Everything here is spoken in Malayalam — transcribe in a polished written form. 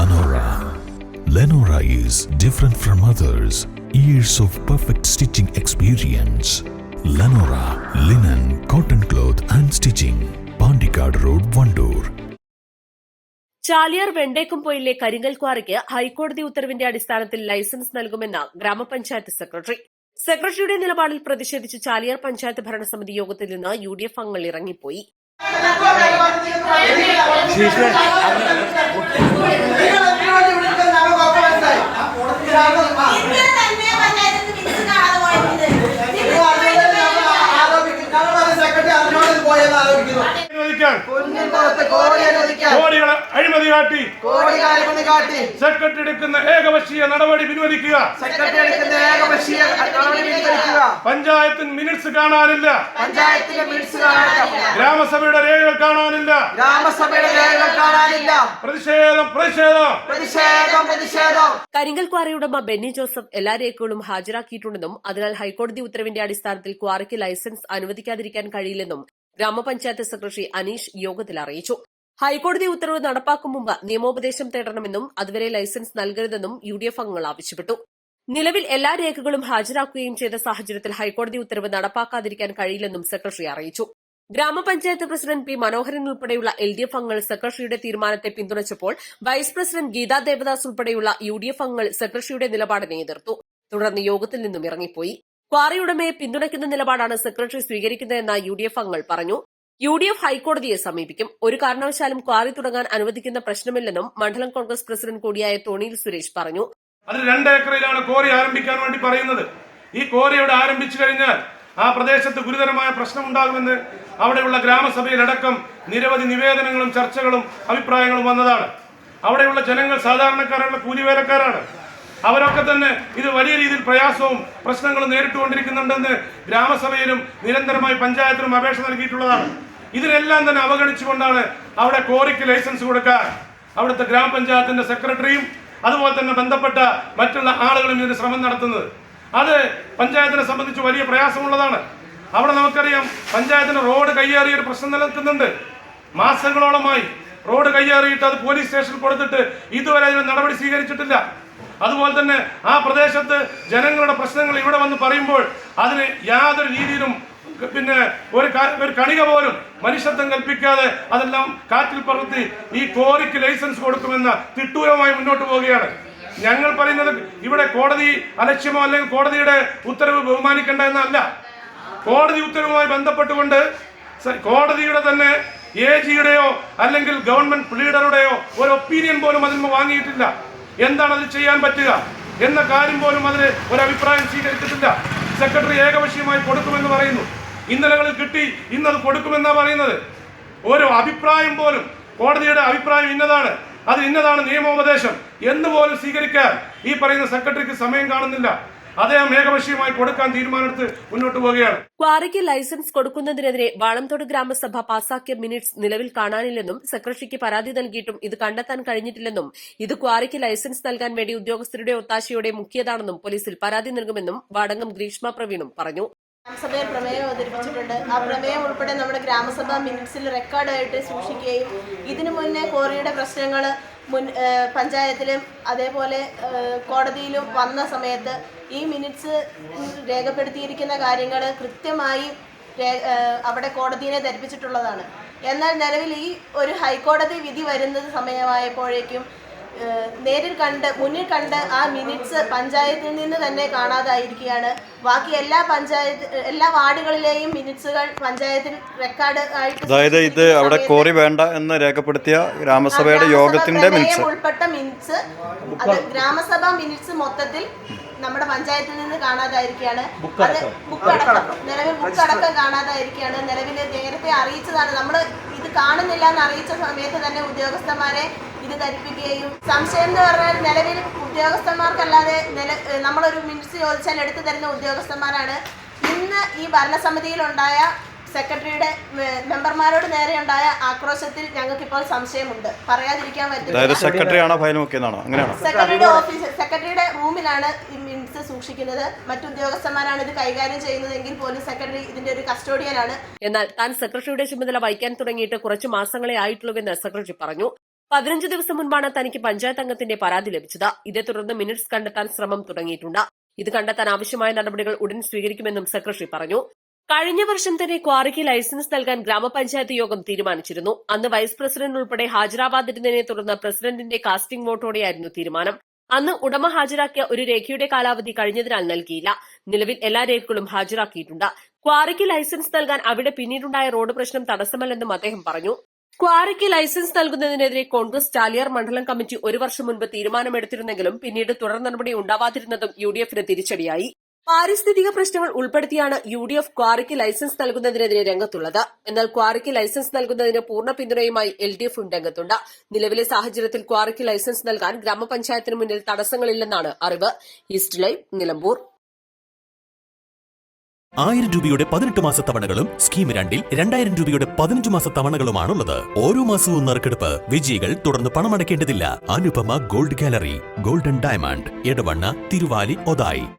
Lenora. Lenora is different from others. Years of perfect stitching experience. Lenora linen, cotton cloth and stitching. Pandikad Road, Vandoor. Chaliyar വെണ്ടേക്കുംപൊയിലെ കരിങ്കൽ ക്വാറിക്ക് ഹൈക്കോടതി ഉത്തരവിന്റെ അടിസ്ഥാനത്തിൽ ലൈസൻസ് നൽകുമെന്ന് ഗ്രാമപഞ്ചായത്ത് സെക്രട്ടറി. സെക്രട്ടറിയുടെ നിലപാടിൽ പ്രതിഷേധിച്ച് ചാലിയാർ പഞ്ചായത്ത് ഭരണസമിതി യോഗത്തിൽ നിന്ന് UDF അംഗങ്ങൾ ഇറങ്ങിപ്പോയി. കോടികളെ അഴിമതി കാട്ടി സെക്രട്ടറി എടുക്കുന്ന ഏകപക്ഷീയ നടപടി പിൻവലിക്കുക. പഞ്ചായത്തിന് മിനിറ്റ്സ് കാണാനില്ല. ഗ്രാമസഭയുടെ രേഖകൾ കാണാനില്ല. പ്രതിഷേധം. കരിങ്കൽ ക്വാറി ഉടമ ബെന്നി ജോസഫ് എല്ലാ രേഖകളും ഹാജരാക്കിയിട്ടുണ്ടെന്നും അതിനാൽ ഹൈക്കോടതി ഉത്തരവിന്റെ അടിസ്ഥാനത്തിൽ ക്വാറിക്ക് ലൈസൻസ് അനുവദിക്കാതിരിക്കാൻ കഴിയില്ലെന്നും ഗ്രാമപഞ്ചായത്ത് സെക്രട്ടറി അനീഷ് യോഗത്തിൽ അറിയിച്ചു. ഹൈക്കോടതി ഉത്തരവ് നടപ്പാക്കും മുമ്പ് നിയമോപദേശം തേടണമെന്നും അതുവരെ ലൈസൻസ് നൽകരുതെന്നും UDF അംഗങ്ങൾ ആവശ്യപ്പെട്ടു. നിലവിൽ എല്ലാ രേഖകളും ഹാജരാക്കുകയും ചെയ്ത സാഹചര്യത്തിൽ ഹൈക്കോടതി ഉത്തരവ് നടപ്പാക്കാതിരിക്കാൻ കഴിയില്ലെന്നും സെക്രട്ടറി അറിയിച്ചു. ഗ്രാമപഞ്ചായത്ത് പ്രസിഡന്റ് P. മനോഹരൻ ഉൾപ്പെടെയുള്ള LDF അംഗങ്ങൾ സെക്രട്ടറിയുടെ തീരുമാനത്തെ പിന്തുണച്ചപ്പോൾ വൈസ് പ്രസിഡന്റ് ഗീതാ ദേവദാസ് ഉൾപ്പെടെയുള്ള UDF അംഗങ്ങൾ സെക്രട്ടറിയുടെ നിലപാടിനെ എതിർത്തു. തുടർന്ന് യോഗത്തിൽ നിന്നും ഇറങ്ങിപ്പോയി. ക്വാറി ഉടമയെ പിന്തുണയ്ക്കുന്ന നിലപാടാണ് സെക്രട്ടറി സ്വീകരിക്കുന്നതെന്ന് UDF അംഗങ്ങൾ പറഞ്ഞു. UDF ഹൈക്കോടതിയെ സമീപിക്കും. ഒരു കാരണവശാലും ക്വാറി തുടങ്ങാൻ അനുവദിക്കുന്ന പ്രശ്നമില്ലെന്നും മണ്ഡലം കോൺഗ്രസ് പ്രസിഡന്റ് കൂടിയായ തോണിയിൽ സുരേഷ് പറഞ്ഞു. അതിൽ 2 ഏക്കറിലാണ് കോറി ആരംഭിക്കാൻ വേണ്ടി പറയുന്നത്. ഈ കോറി ഇവിടെ ആരംഭിച്ചു കഴിഞ്ഞാൽ ആ പ്രദേശത്ത് ഗുരുതരമായ പ്രശ്നമുണ്ടാകുമെന്ന് അവിടെയുള്ള ഗ്രാമസഭയിലടക്കം നിരവധി നിവേദനങ്ങളും ചർച്ചകളും അഭിപ്രായങ്ങളും വന്നതാണ്. അവിടെയുള്ള ജനങ്ങൾ സാധാരണക്കാരുള്ള കൂലിവേലക്കാരാണ്. അവരൊക്കെ തന്നെ ഇത് വലിയ രീതിയിൽ പ്രയാസവും പ്രശ്നങ്ങളും നേരിട്ടുകൊണ്ടിരിക്കുന്നുണ്ടെന്ന് ഗ്രാമസഭയിലും നിരന്തരമായി പഞ്ചായത്തിലും അപേക്ഷ നൽകിയിട്ടുള്ളതാണ്. ഇതിനെല്ലാം തന്നെ അവഗണിച്ചുകൊണ്ടാണ് അവിടെ കോറിക്ക് ലൈസൻസ് കൊടുക്കാൻ അവിടുത്തെ ഗ്രാമപഞ്ചായത്തിന്റെ സെക്രട്ടറിയും അതുപോലെ തന്നെ ബന്ധപ്പെട്ട മറ്റുള്ള ആളുകളും ഇതിന് ശ്രമം നടത്തുന്നത്. അത് പഞ്ചായത്തിനെ സംബന്ധിച്ച് വലിയ പ്രയാസമുള്ളതാണ്. അവിടെ നമുക്കറിയാം പഞ്ചായത്തിന് റോഡ് കയ്യേറിയ ഒരു പ്രശ്നം നിലനിൽക്കുന്നുണ്ട്. മാസങ്ങളോളമായി റോഡ് കയ്യേറിയിട്ട് അത് പോലീസ് സ്റ്റേഷനിൽ കൊടുത്തിട്ട് ഇതുവരെ അതിന് നടപടി സ്വീകരിച്ചിട്ടില്ല. അതുപോലെ തന്നെ ആ പ്രദേശത്ത് ജനങ്ങളുടെ പ്രശ്നങ്ങൾ ഇവിടെ വന്ന് പറയുമ്പോൾ അതിന് യാതൊരു രീതിയിലും ഒരു കണിക പോലും മനുഷ്യത്വം കൽപ്പിക്കാതെ അതെല്ലാം കാറ്റിൽ പറത്തി ഈ കോറിക്ക് ലൈസൻസ് കൊടുക്കുമെന്ന തിട്ടൂരമായി മുന്നോട്ട് പോവുകയാണ്. ഞങ്ങൾ പറയുന്നത് ഇവിടെ കോടതി അലക്ഷ്യമോ അല്ലെങ്കിൽ കോടതിയുടെ ഉത്തരവ് ബഹുമാനിക്കേണ്ട എന്നല്ല. കോടതി ഉത്തരവുമായി ബന്ധപ്പെട്ടുകൊണ്ട് കോടതിയുടെ തന്നെ AGയുടെയോ അല്ലെങ്കിൽ ഗവൺമെന്റ് പ്ലീഡറുടെയോ ഒരു ഒപ്പീനിയൻ പോലും അതിന് വാങ്ങിയിട്ടില്ല. എന്താണ് അത് ചെയ്യാൻ പറ്റുക എന്ന കാര്യം പോലും അതിന് ഒരു അഭിപ്രായം സ്വീകരിച്ചിട്ടില്ല. സെക്രട്ടറി ഏകപക്ഷീയമായി കൊടുക്കുമെന്ന് പറയുന്നു. ഇന്നലകളിൽ കിട്ടി, ഇന്നത് കൊടുക്കുമെന്നാണ് പറയുന്നത്. ഒരു അഭിപ്രായം പോലും കോടതിയുടെ അഭിപ്രായം ഇന്നതാണ്, അത് ഇന്നതാണ് നിയമോപദേശം എന്നുപോലും സ്വീകരിക്കാൻ ഈ പറയുന്ന സെക്രട്ടറിക്ക് സമയം കാണുന്നില്ല. അദ്ദേഹം ഏകപക്ഷീയമായി കൊടുക്കാൻ തീരുമാനമെടുത്ത് മുന്നോട്ട് പോവുകയാണ്. ക്വാറിക്ക് ലൈസൻസ് കൊടുക്കുന്നതിനെതിരെ വാളംതോട് ഗ്രാമസഭ പാസാക്കിയ മിനിറ്റ്സ് നിലവിൽ കാണാനില്ലെന്നും സെക്രട്ടറിക്ക് പരാതി നൽകിയിട്ടും ഇത് കണ്ടെത്താൻ കഴിഞ്ഞിട്ടില്ലെന്നും ഇത് ക്വാറിക്ക് ലൈസൻസ് നൽകാൻ വേണ്ടി ഉദ്യോഗസ്ഥരുടെ ഒത്താശയോടെ മുക്കിയതാണെന്നും പോലീസിൽ പരാതി നൽകുമെന്നും വാടകം ഗ്രീഷ്മ പ്രവീണും പറഞ്ഞു. ഗ്രാമസഭയിൽ പ്രമേയം അവതരിപ്പിച്ചിട്ടുണ്ട്. ആ പ്രമേയം ഉൾപ്പെടെ നമ്മുടെ ഗ്രാമസഭ മിനിറ്റ്സിൽ റെക്കോർഡായിട്ട് സൂക്ഷിക്കുകയും ഇതിനു മുന്നേ കോറിയുടെ പ്രശ്നങ്ങൾ പഞ്ചായത്തിലും അതേപോലെ കോടതിയിലും വന്ന സമയത്ത് ഈ മിനിറ്റ്സ് രേഖപ്പെടുത്തിയിരിക്കുന്ന കാര്യങ്ങൾ കൃത്യമായി അവിടെ കോടതിയെ ധരിപ്പിച്ചിട്ടുള്ളതാണ്. എന്നാൽ നിലവിൽ ഈ ഒരു ഹൈക്കോടതി വിധി വരുന്നത് സമയമായപ്പോഴേക്കും മുന്നിൽ കണ്ട് ആ മിനിറ്റ്സ് പഞ്ചായത്തിൽ നിന്ന് തന്നെ കാണാതായിരിക്കുകയാണ്. ബാക്കി എല്ലാ വാർഡുകളിലെയും മിനിറ്റ്സുകൾ പഞ്ചായത്തിൽ റെക്കോർഡ് ആയിട്ട്, അതായത് ഇത് അവിടെ കോറി വേണ്ട എന്ന് രേഖപ്പെടുത്തിയ ഗ്രാമസഭയുടെ യോഗത്തിന്റെ ഉൾപ്പെട്ട മിനിറ്റ്സ്, അത് ഗ്രാമസഭ മിനിറ്റ്സ് മൊത്തത്തിൽ നമ്മുടെ പഞ്ചായത്തിൽ നിന്ന് കാണാതായിരിക്കുകയാണ്. അത് നിലവിൽ ബുക്കടക്കം കാണാതായിരിക്കുകയാണ്. നിലവിൽ നേരത്തെ അറിയിച്ചതാണ്. നമ്മൾ ഇത് കാണുന്നില്ല എന്ന് അറിയിച്ച സമയത്ത് തന്നെ ഉദ്യോഗസ്ഥന്മാരെ ഇത് ധരിപ്പിക്കുകയും, സംശയം എന്ന് പറഞ്ഞാൽ നിലവിൽ ഉദ്യോഗസ്ഥന്മാർക്കല്ലാതെ നമ്മളൊരു മിനിറ്റ്സ് ചോദിച്ചാൽ എടുത്തു തരുന്ന ഉദ്യോഗസ്ഥന്മാരാണ്. ഇന്ന് ഈ ഭരണസമിതിയിലുണ്ടായ സെക്രട്ടറിയുടെ മെമ്പർമാരോട് നേരെ ഉണ്ടായ ആക്രോശത്തിൽ ഞങ്ങൾക്കിപ്പോൾ സംശയമുണ്ട്. പറയാതിരിക്കാൻ പറ്റില്ല. സെക്രട്ടറിയുടെ റൂമിലാണ് ഈ മിനിറ്റ്സ് സൂക്ഷിക്കുന്നത്. മറ്റു ഉദ്യോഗസ്ഥന്മാരാണ് ഇത് കൈകാര്യം ചെയ്യുന്നതെങ്കിൽ പോലും സെക്രട്ടറി ഇതിന്റെ ഒരു കസ്റ്റോഡിയനാണ്. എന്നാൽ താൻ സെക്രട്ടറിയുടെ ചുമതല വഹിക്കാൻ തുടങ്ങിയിട്ട് കുറച്ചു മാസങ്ങളെ ആയിട്ടുള്ളൂവെന്ന് സെക്രട്ടറി പറഞ്ഞു. 15 ദിവസം മുൻപാണ് തനിക്ക് പഞ്ചായത്ത് അംഗത്തിന്റെ പരാതി ലഭിച്ചത്. ഇതേ തുടർന്ന് മിനിറ്റ്സ് കണ്ടെത്താൻ ശ്രമം തുടങ്ങിയിട്ടുണ്ട്. ഇത് കണ്ടെത്താൻ ആവശ്യമായ നടപടികൾ ഉടൻ സ്വീകരിക്കുമെന്നും സെക്രട്ടറി പറഞ്ഞു. കഴിഞ്ഞ വർഷം തന്നെ ക്വാറിക്ക് ലൈസൻസ് നൽകാൻ ഗ്രാമപഞ്ചായത്ത് യോഗം തീരുമാനിച്ചിരുന്നു. അന്ന് വൈസ് പ്രസിഡന്റ് ഉൾപ്പെടെ ഹാജരാവാതിരുന്നതിനെ തുടർന്ന് പ്രസിഡന്റിന്റെ കാസ്റ്റിംഗ് വോട്ടോടെയായിരുന്നു തീരുമാനം. അന്ന് ഉടമ ഹാജരാക്കിയ ഒരു രേഖയുടെ കാലാവധി കഴിഞ്ഞതിനാൽ നൽകിയില്ല. നിലവിൽ എല്ലാ രേഖകളും ഹാജരാക്കിയിട്ടുണ്ട്. ക്വാറിക്ക് ലൈസൻസ് നൽകാൻ അവിടെ പിന്നീടുണ്ടായ റോഡ് പ്രശ്നം തടസ്സമല്ലെന്നും അദ്ദേഹം പറഞ്ഞു. ക്വാറിക്ക് ലൈസൻസ് നൽകുന്നതിനെതിരെ കോൺഗ്രസ് ചാലിയാർ മണ്ഡലം കമ്മിറ്റി ഒരു വർഷം മുൻപ് തീരുമാനമെടുത്തിരുന്നെങ്കിലും പിന്നീട് തുടർ നടപടി ഉണ്ടാവാതിരുന്നതും യുഡിഎഫിന് തിരിച്ചടിയായി. പാരിസ്ഥിതിക പ്രശ്നങ്ങൾ ഉൾപ്പെടുത്തിയാണ് യുഡിഎഫ് ക്വാറിക്ക് ലൈസൻസ് നൽകുന്നതിനെതിരെ രംഗത്തുള്ളത്. എന്നാൽ ക്വാറിക്ക് ലൈസൻസ് നൽകുന്നതിന് പൂർണ്ണ പിന്തുണയുമായി എൽഡിഎഫും രംഗത്തുണ്ട്. നിലവിലെ സാഹചര്യത്തിൽ ക്വാറിക്ക് ലൈസൻസ് നൽകാൻ ഗ്രാമപഞ്ചായത്തിന് മുന്നിൽ തടസ്സങ്ങളില്ലെന്നാണ് അറിവ്. East live, Nilambur. 1000 രൂപയുടെ 18 മാസ തവണകളും സ്കീം 2-ൽ 2000 രൂപയുടെ 15 മാസ തവണകളുമാണുള്ളത്. ഓരോ മാസവും നറുക്കെടുപ്പ്. വിജയികൾ തുടർന്ന് പണമടയ്ക്കേണ്ടതില്ല. Anupama gold gallery, golden diamond, Edavanna, Thiruvali, Othayi.